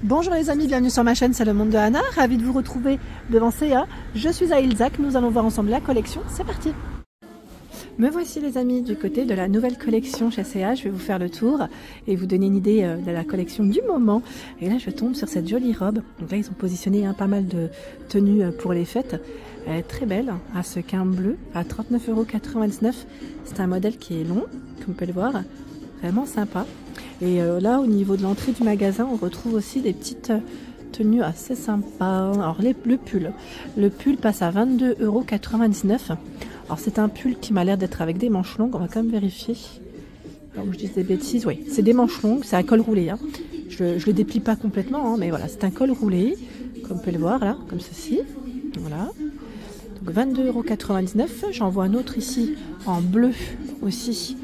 Bonjour les amis, bienvenue sur ma chaîne, c'est le monde de Anna, ravi de vous retrouver devant CA. Je suis à Ilzac, nous allons voir ensemble la collection, c'est parti. Me voici les amis du côté de la nouvelle collection chez CA, je vais vous faire le tour et vous donner une idée de la collection du moment. Et là je tombe sur cette jolie robe, donc là ils ont positionné pas mal de tenues pour les fêtes. Elle est très belle, à sequin bleu, à 39,99 €. C'est un modèle qui est long, comme vous pouvez le voir, vraiment sympa. Et là, au niveau de l'entrée du magasin, on retrouve aussi des petites tenues assez sympas. Alors, le pull passe à 22,99 €. Alors, c'est un pull qui m'a l'air d'être avec des manches longues. On va quand même vérifier. Alors, je dis des bêtises. Oui, c'est des manches longues. C'est un col roulé. Hein. Je le déplie pas complètement, hein, mais voilà, c'est un col roulé, comme vous pouvez le voir là, comme ceci. Voilà. Donc, 22,99 €. J'en vois un autre ici en bleu aussi.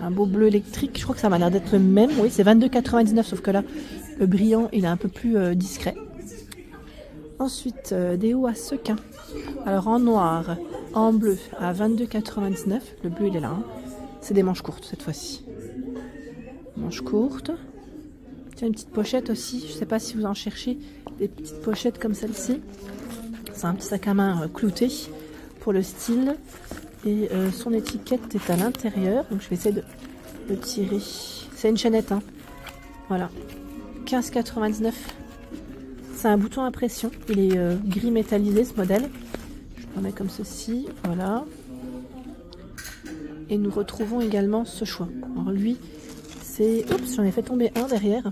Un beau bleu électrique, je crois que ça m'a l'air d'être le même. Oui, c'est 22,99 €, sauf que là, le brillant, il est un peu plus discret. Ensuite, des hauts à sequin. Alors en noir, en bleu, à 22,99 €. Le bleu, il est là. Hein. C'est des manches courtes cette fois-ci. Manches courtes. Tiens, une petite pochette aussi. Je ne sais pas si vous en cherchez. Des petites pochettes comme celle-ci. C'est un petit sac à main clouté pour le style. Et son étiquette est à l'intérieur, donc je vais essayer de le tirer. C'est une chaînette, hein. Voilà, 15,99 €. C'est un bouton à pression, il est gris métallisé ce modèle. Je le remets comme ceci, voilà. Et nous retrouvons également ce choix. Alors lui, c'est... Oups, j'en ai fait tomber un derrière.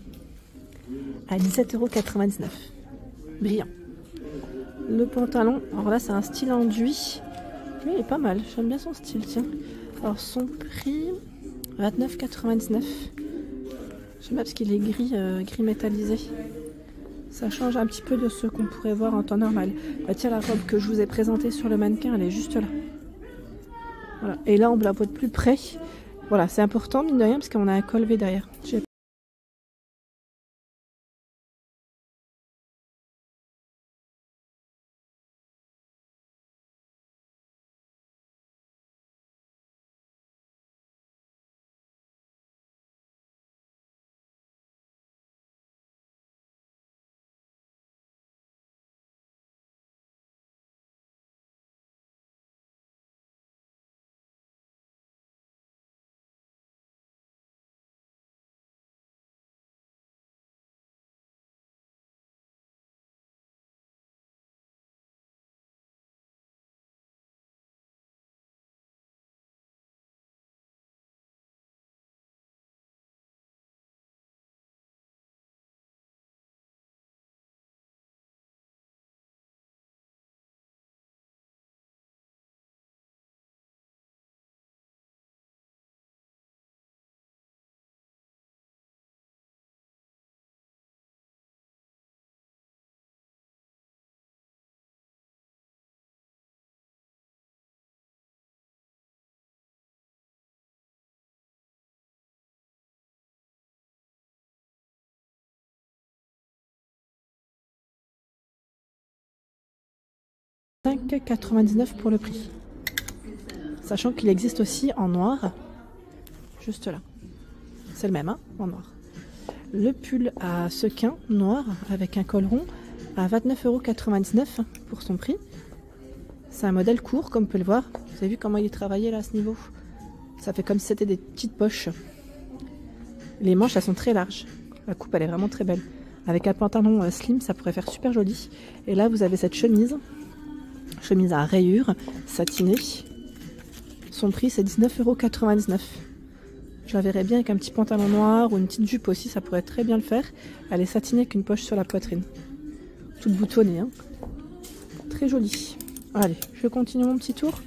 À 17,99 €. Brillant. Le pantalon, alors là c'est un style enduit. Oui, il est pas mal, j'aime bien son style, tiens. Alors son prix, 29,99 €. J'aime bien parce qu'il est gris métallisé. Ça change un petit peu de ce qu'on pourrait voir en temps normal. Bah, tiens, la robe que je vous ai présentée sur le mannequin, elle est juste là. Voilà. Et là, on la voit de plus près. Voilà, c'est important, mine de rien, parce qu'on a un col V derrière. 5,99 € pour le prix. Sachant qu'il existe aussi en noir, juste là. C'est le même, hein, en noir. Le pull à sequin noir avec un col rond à 29,99 € pour son prix. C'est un modèle court, comme vous pouvez le voir. Vous avez vu comment il est travaillé là à ce niveau? Ça fait comme si c'était des petites poches. Les manches, elles sont très larges. La coupe, elle est vraiment très belle. Avec un pantalon slim, ça pourrait faire super joli. Et là, vous avez cette chemise à rayures satinée. Son prix, c'est 19,99 €. Je la verrais bien avec un petit pantalon noir ou une petite jupe aussi, ça pourrait très bien le faire. Elle est satinée avec une poche sur la poitrine. Toute boutonnée, hein. Très jolie. Allez, je continue mon petit tour.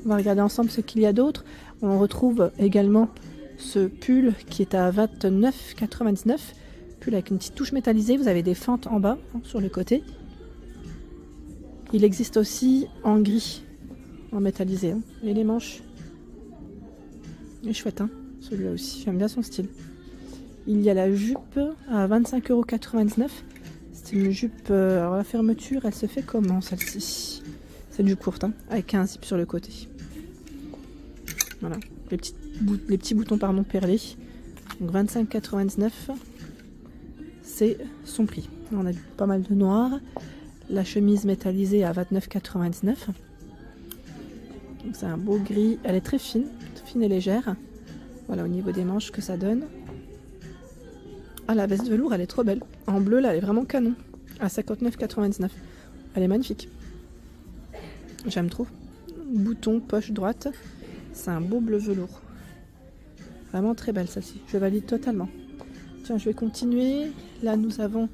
On va regarder ensemble ce qu'il y a d'autre. On retrouve également ce pull qui est à 29,99 €. Pull avec une petite touche métallisée. Vous avez des fentes en bas, hein, sur le côté. Il existe aussi en gris, en métallisé. Hein. Et les manches. Il est chouette, hein, celui-là aussi. J'aime bien son style. Il y a la jupe à 25,99 €. C'est une jupe... alors la fermeture, elle se fait comment, celle-ci? C'est du court, hein, avec un zip sur le côté. Voilà. Les petits boutons, pardon, perlés. Donc 25,99 €. c'est son prix. On a pas mal de noir. La chemise métallisée à 29,99 €. C'est un beau gris. Elle est très fine et légère. Voilà au niveau des manches que ça donne. Ah, la veste velours, elle est trop belle. En bleu, là, elle est vraiment canon. À 59,99 €. Elle est magnifique. J'aime trop. Bouton, poche droite. C'est un beau bleu velours. Vraiment très belle celle-ci. Je valide totalement. Tiens, je vais continuer. Là, nous avons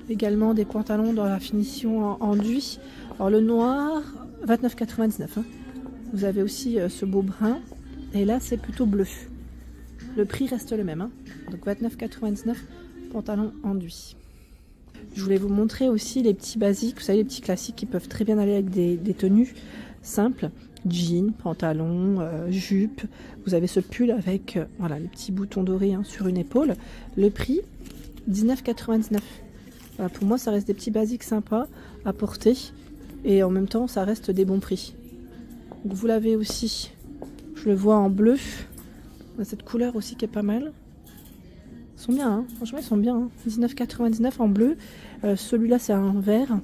également des pantalons dans la finition en enduit. Alors, le noir, 29,99 €. Hein. Vous avez aussi ce beau brun. Et là, c'est plutôt bleu. Le prix reste le même. Hein. Donc, 29,99 €, pantalon enduit. Je voulais vous montrer aussi les petits basiques. Vous savez, les petits classiques qui peuvent très bien aller avec des tenues simples. Jeans, pantalon, jupe. Vous avez ce pull avec voilà, les petits boutons dorés hein, sur une épaule. Le prix, 19,99 €. Voilà, pour moi, ça reste des petits basiques sympas à porter. Et en même temps, ça reste des bons prix. Donc, vous l'avez aussi, je le vois en bleu. On a cette couleur aussi qui est pas mal. Ils sont bien, hein. Franchement, ils sont bien. Hein. 19,99 € en bleu. Celui-là, c'est un vert.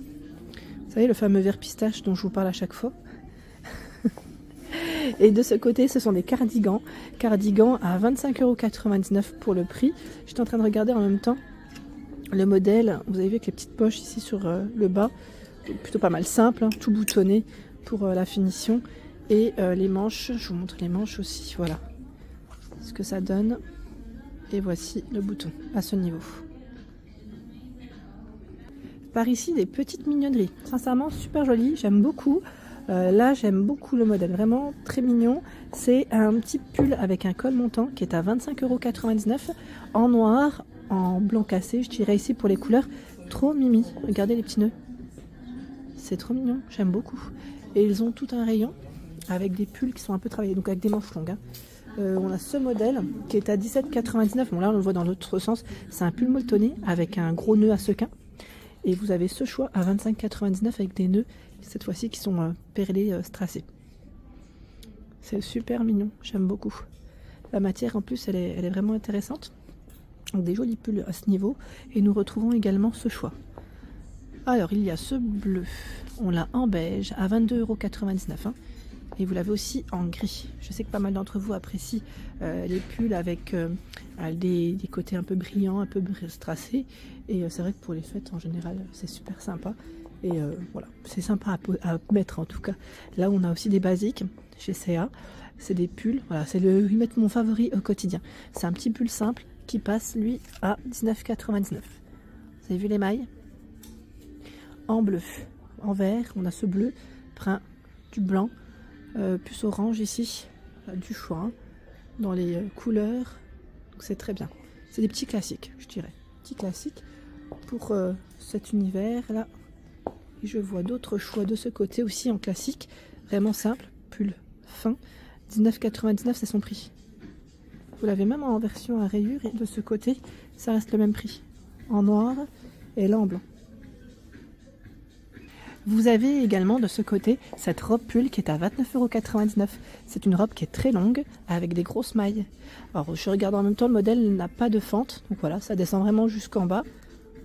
Vous savez, le fameux vert pistache dont je vous parle à chaque fois. Et de ce côté, ce sont des cardigans. Cardigans à 25,99 € pour le prix. J'étais en train de regarder en même temps le modèle. Vous avez vu avec les petites poches ici sur le bas. Plutôt pas mal simple, hein, tout boutonné pour la finition. Et les manches, je vous montre les manches aussi. Voilà ce que ça donne. Et voici le bouton à ce niveau. Par ici, des petites mignonneries. Sincèrement, super joli. J'aime beaucoup. Là, j'aime beaucoup le modèle. Vraiment très mignon. C'est un petit pull avec un col montant qui est à 25,99 € en noir, en blanc cassé. Je dirais ici pour les couleurs. Trop mimi. Regardez les petits nœuds. C'est trop mignon. J'aime beaucoup. Et ils ont tout un rayon avec des pulls qui sont un peu travaillés. Donc avec des manches longues. Hein. On a ce modèle qui est à 17,99 €. Bon là on le voit dans l'autre sens. C'est un pull molletonné avec un gros nœud à sequin. Et vous avez ce choix à 25,99 € avec des nœuds, cette fois-ci qui sont perlés, strassés. C'est super mignon, j'aime beaucoup. La matière en plus elle est vraiment intéressante. Donc des jolis pulls à ce niveau. Et nous retrouvons également ce choix. Alors il y a ce bleu, on l'a en beige à 22,99 €. Hein. Et vous l'avez aussi en gris. Je sais que pas mal d'entre vous apprécient les pulls avec des côtés un peu brillants, un peu strassés. Et c'est vrai que pour les fêtes en général, c'est super sympa. Et voilà, c'est sympa à mettre en tout cas. Là, on a aussi des basiques chez C&A. C'est des pulls. Voilà, c'est le mettre mon favori au quotidien. C'est un petit pull simple qui passe lui à 19,99 €. Vous avez vu les mailles? En bleu, en vert, on a ce bleu, brun, du blanc. Plus orange ici, du choix hein, dans les couleurs, donc c'est très bien. C'est des petits classiques, je dirais, petits classiques pour cet univers là. Et je vois d'autres choix de ce côté aussi en classique, vraiment simple, pull fin, 19,99 €, c'est son prix. Vous l'avez même en version à rayures et de ce côté, ça reste le même prix, en noir et là en blanc. Vous avez également de ce côté cette robe pull qui est à 29,99 €. C'est une robe qui est très longue avec des grosses mailles. Alors je regarde en même temps, le modèle n'a pas de fente. Donc voilà, ça descend vraiment jusqu'en bas.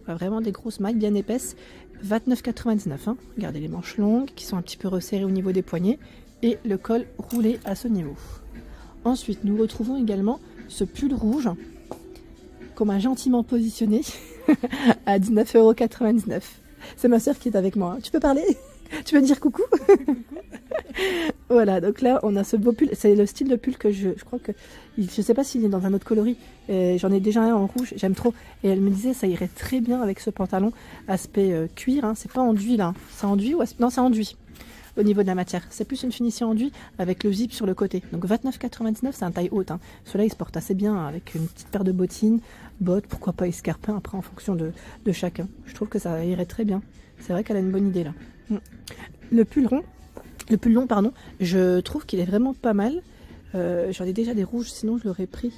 Vraiment des grosses mailles bien épaisses. 29,99 €. Hein. Regardez les manches longues qui sont un petit peu resserrées au niveau des poignets. Et le col roulé à ce niveau. Ensuite, nous retrouvons également ce pull rouge qu'on m'a gentiment positionné à 19,99 €. C'est ma soeur qui est avec moi. Tu peux parler? Tu peux dire coucou? Voilà, donc là on a ce beau pull. C'est le style de pull que je crois que... Je sais pas s'il est dans un autre coloris. J'en ai déjà un en rouge, j'aime trop. Et elle me disait ça irait très bien avec ce pantalon. Aspect cuir, hein. C'est pas enduit là. C'est enduit ou non, c'est enduit au niveau de la matière. C'est plus une finition enduit avec le zip sur le côté. Donc 29,99 €, c'est un taille haute. Hein. Ceux-là ils se portent assez bien avec une petite paire de bottines, bottes, pourquoi pas escarpins après en fonction de chacun. Je trouve que ça irait très bien. C'est vrai qu'elle a une bonne idée là. Le pull long, pardon, je trouve qu'il est vraiment pas mal. J'en ai déjà des rouges, sinon je l'aurais pris.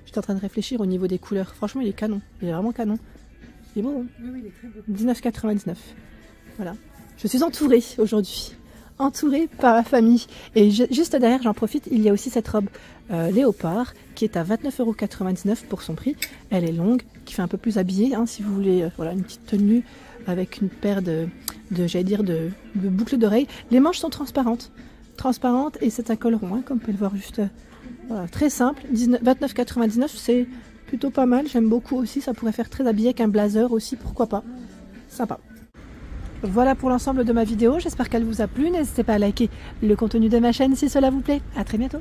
J'étais en train de réfléchir au niveau des couleurs. Franchement, il est canon. Il est vraiment canon. Il est beau, hein? Oui, il est très beau. 19,99 €. Voilà. Je suis entourée aujourd'hui. entourée par la famille. Et juste derrière, j'en profite, il y a aussi cette robe léopard qui est à 29,99 € pour son prix. Elle est longue, qui fait un peu plus habillée, hein, si vous voulez voilà, une petite tenue avec une paire de boucles d'oreilles. Les manches sont transparentes et c'est un col rond, hein, comme vous pouvez le voir juste voilà, très simple. 29,99 €, c'est plutôt pas mal, j'aime beaucoup aussi, ça pourrait faire très habillé avec un blazer aussi, pourquoi pas, sympa. Voilà pour l'ensemble de ma vidéo, j'espère qu'elle vous a plu, n'hésitez pas à liker le contenu de ma chaîne si cela vous plaît, à très bientôt.